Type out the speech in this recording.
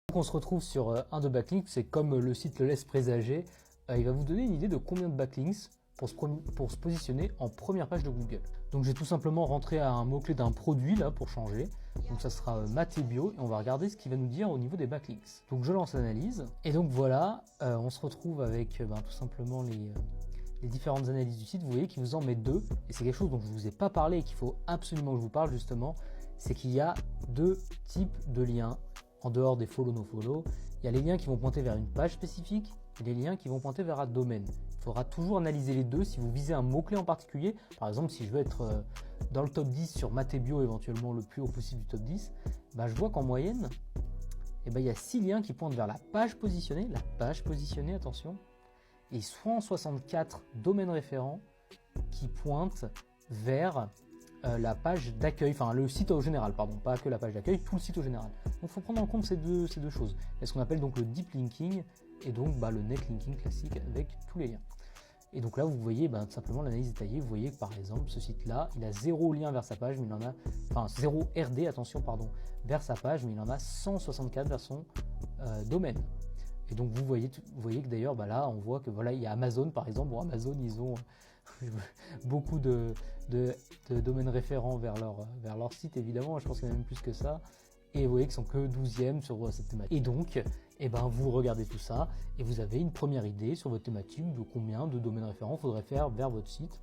Donc on se retrouve sur un de backlinks, c'est comme le site le laisse présager, il va vous donner une idée de combien de backlinks pour se positionner en première page de Google. Donc j'ai tout simplement rentré un mot-clé d'un produit là pour changer. Donc ça sera maths et bio et on va regarder ce qu'il va nous dire au niveau des backlinks. Donc je lance l'analyse et donc voilà, on se retrouve avec tout simplement les différentes analyses du site. Vous voyez qu'il vous en met deux et c'est quelque chose dont je ne vous ai pas parlé et qu'il faut absolument que je vous parle justement, c'est qu'il y a deux types de liens en dehors des follow no follow. Il y a les liens qui vont pointer vers une page spécifique et les liens qui vont pointer vers un domaine. Il faudra toujours analyser les deux si vous visez un mot-clé en particulier. Par exemple, si je veux être dans le top 10 sur maths et bio, éventuellement le plus haut possible du top 10, je vois qu'en moyenne, il y a 6 liens qui pointent vers la page positionnée, attention, et 164 domaines référents qui pointent vers la page d'accueil, enfin le site au général, pardon, pas que la page d'accueil, tout le site au général. Donc il faut prendre en compte ces deux choses. Il y a ce qu'on appelle donc le deep linking et donc le netlinking classique avec tous les liens. Et donc là vous voyez tout simplement l'analyse détaillée, vous voyez que par exemple ce site là, il a 0 lien vers sa page, mais il en a, 0 RD, attention pardon, vers sa page, mais il en a 164 vers son domaine. Et donc vous voyez que d'ailleurs là on voit que voilà, il y a Amazon par exemple. Bon, Amazon ils ont beaucoup de domaines référents vers leur site évidemment, je pense qu'il y en a même plus que ça. Et vous voyez qu'ils sont que 12e sur cette thématique. Et donc, vous regardez tout ça et vous avez une première idée sur votre thématique de combien de domaines référents il faudrait faire vers votre site